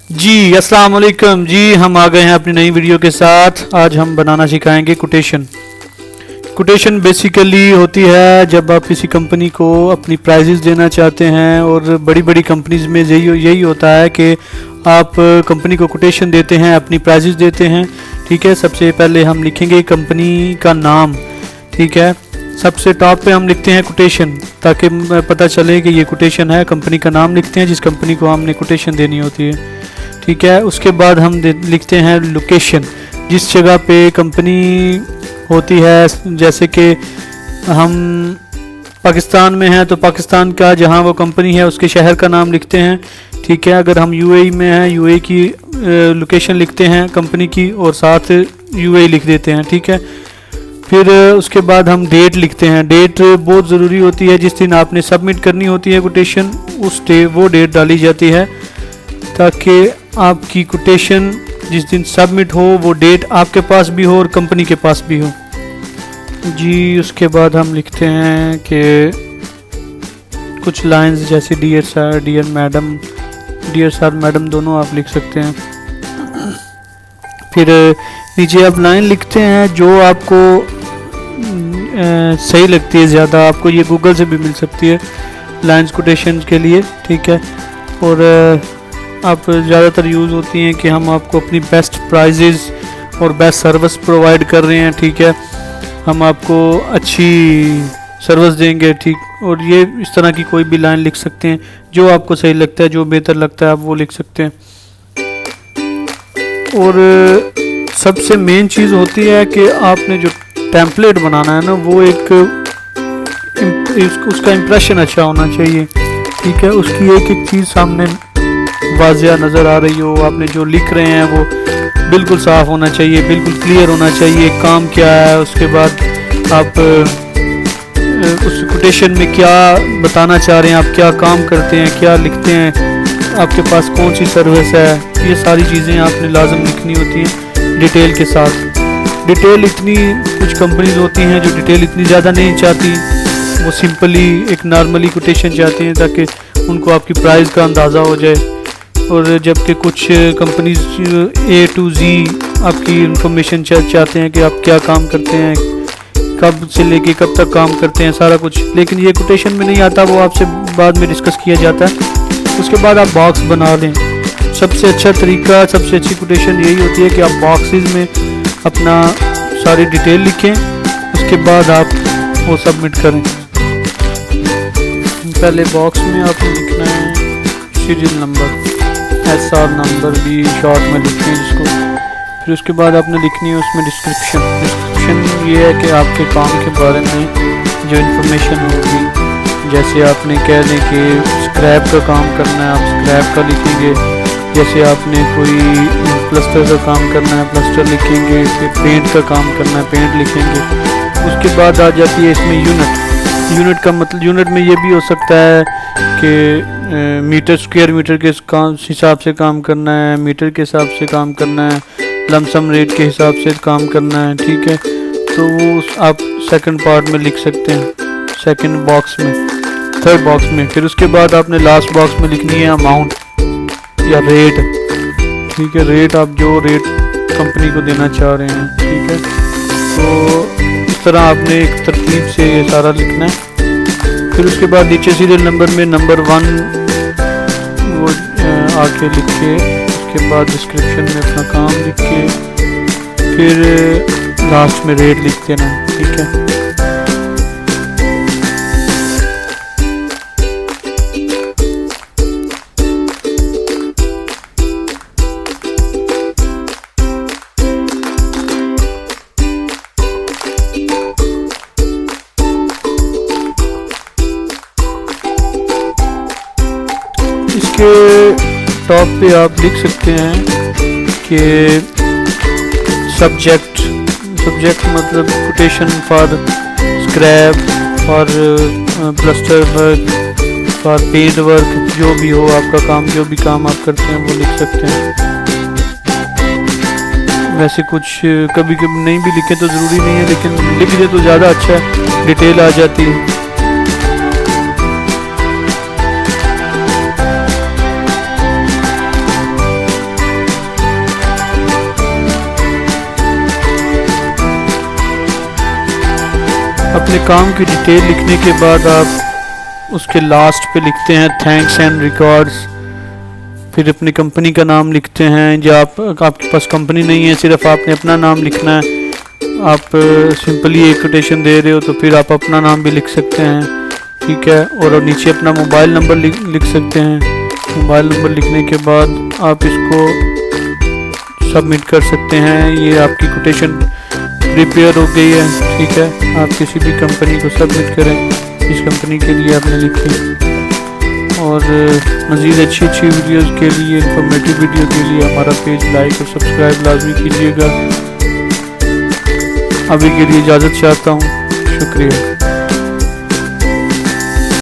जी अस्सलाम वालेकुम जी। हम आ गए हैं अपनी नई वीडियो के साथ। आज हम बनाना सिखाएंगे कोटेशन। कोटेशन बेसिकली होती है जब आप किसी कंपनी को अपनी प्राइजेस देना चाहते हैं, और बड़ी बड़ी कंपनीज में यही होता है कि आप कंपनी को कोटेशन देते हैं, अपनी प्राइजेस देते हैं। ठीक है, सबसे पहले हम लिखेंगे कंपनी का नाम। ठीक है, सबसे टॉप पे हम लिखते हैं कोटेशन, ताकि पता चले कि ये कोटेशन है। कंपनी का नाम लिखते हैं जिस कंपनी को हमने कोटेशन देनी होती है। ठीक है, उसके बाद हम लिखते हैं लोकेशन, जिस जगह पे कंपनी होती है। जैसे कि हम पाकिस्तान में हैं तो पाकिस्तान का जहां वो कंपनी है उसके शहर का नाम लिखते हैं। ठीक है, अगर हम यूएई में हैं, यूएई की लोकेशन लिखते हैं कंपनी की, और साथ यूएई लिख देते हैं। ठीक है, फिर उसके बाद हम डेट लिखते हैं। डेट बहुत ज़रूरी होती है, जिस दिन आपने सबमिट करनी होती है कोटेशन, वो डेट डाली जाती है, ताकि आपकी कोटेशन जिस दिन सबमिट हो वो डेट आपके पास भी हो और कंपनी के पास भी हो। जी, उसके बाद हम लिखते हैं कि कुछ लाइंस जैसे dear sir, dear madam, dear sir madam दोनों आप लिख सकते हैं। फिर नीचे आप लाइन लिखते हैं जो आपको सही लगती है ज़्यादा। आपको ये गूगल से भी मिल सकती है लाइंस कोटेशन के लिए। ठीक है, और आप ज़्यादातर यूज़ होती हैं कि हम आपको अपनी बेस्ट प्राइजेज़ और बेस्ट सर्विस प्रोवाइड कर रहे हैं। ठीक है, हम आपको अच्छी सर्विस देंगे। ठीक, और ये इस तरह की कोई भी लाइन लिख सकते हैं जो आपको सही लगता है, जो बेहतर लगता है आप वो लिख सकते हैं। और सबसे मेन चीज़ होती है कि आपने जो टेम्पलेट बनाना है ना, वो उसका इम्प्रेशन अच्छा होना चाहिए। ठीक है, उसकी एक एक चीज़ सामने वाज़िया नज़र आ रही हो। आपने जो लिख रहे हैं वो बिल्कुल साफ़ होना चाहिए, बिल्कुल क्लियर होना चाहिए। काम क्या है, उसके बाद आप उस कोटेशन में क्या बताना चाह रहे हैं, आप क्या काम करते हैं, क्या लिखते हैं, आपके पास कौन सी सर्विस है, ये सारी चीज़ें आपने लाजम लिखनी होती हैं डिटेल के साथ। डिटेल इतनी, कुछ कंपनीज होती हैं जो डिटेल इतनी ज़्यादा नहीं चाहती, वो सिंपली एक नॉर्मली कोटेशन चाहती हैं ताकि उनको आपकी प्राइस का अंदाज़ा हो जाए। और जबकि कुछ कंपनीज A to Z आपकी इंफॉर्मेशन चाहते हैं कि आप क्या काम करते हैं, कब से लेके कब तक काम करते हैं, सारा कुछ। लेकिन ये कोटेशन में नहीं आता, वो आपसे बाद में डिस्कस किया जाता है। उसके बाद आप बॉक्स बना लें। सबसे अच्छा तरीका, सबसे अच्छी कोटेशन यही होती है कि आप बॉक्सेस में अपना सारी डिटेल लिखें, उसके बाद आप वो सबमिट करें। पहले बॉक्स में आपने लिखना है सीरियल नंबर, SR नंबर भी शॉर्ट में लिखते हैं जिसको। फिर उसके बाद आपने लिखनी है उसमें डिस्क्रिप्शन ये है कि आपके काम के बारे में जो इन्फॉर्मेशन होगी। जैसे आपने कह दें कि स्क्रैप का काम करना है, आप स्क्रैप का लिखेंगे। जैसे आपने कोई प्लास्टर का काम करना है, प्लास्टर लिखेंगे। फिर पेंट का काम करना है, पेंट लिखेंगे। उसके बाद आ जाती है इसमें यूनिट। यूनिट का मतलब, यूनिट में ये भी हो सकता है कि मीटर, स्क्वायर मीटर के हिसाब से काम करना है, मीटर के हिसाब से काम करना है, लमसम रेट के हिसाब से काम करना है। ठीक है, तो वो आप सेकंड पार्ट में लिख सकते हैं, सेकंड बॉक्स में, थर्ड बॉक्स में। फिर उसके बाद आपने लास्ट बॉक्स में लिखनी है अमाउंट या रेट। ठीक है, रेट आप जो रेट कंपनी को देना चाह रहे हैं। ठीक है, तो इस तरह आपने एक तरतीब से ये सारा लिखना है। फिर उसके बाद नीचे सीरियल नंबर में नंबर 1 वो आके लिख के, उसके बाद डिस्क्रिप्शन में अपना काम लिख के, फिर लास्ट में रेट लिख देना। ठीक है, इसके टॉप पे आप लिख सकते हैं कि सब्जेक्ट मतलब quotation for scrap, for plaster work, for paint work, जो भी हो आपका काम, जो भी काम आप करते हैं वो लिख सकते हैं। वैसे कुछ कभी कभी नहीं भी लिखे तो ज़रूरी नहीं है, लेकिन लिख दे तो ज़्यादा अच्छा है, डिटेल आ जाती है। अपने काम की डिटेल लिखने के बाद आप उसके लास्ट पे लिखते हैं थैंक्स एंड रिकॉर्ड्स। फिर अपनी कंपनी का नाम लिखते हैं। या आपके पास कंपनी नहीं है, सिर्फ आपने अपना नाम लिखना है, आप सिंपली एक कोटेशन दे रहे हो तो फिर आप अपना नाम भी लिख सकते हैं, ठीक है। और नीचे अपना मोबाइल नंबर लिख सकते हैं। मोबाइल नंबर लिखने के बाद आप इसको सबमिट कर सकते हैं। ये आपकी कोटेशन प्रिपेयर हो गई है, ठीक है। आप किसी भी कंपनी को सबमिट करें इस कंपनी के लिए आपने लिखी। और मज़ीद अच्छी वीडियोस के लिए, इंफॉर्मेटिव वीडियो के लिए हमारा पेज लाइक और सब्सक्राइब लाजमी कीजिएगा। अभी के लिए इजाज़त चाहता हूँ, शुक्रिया।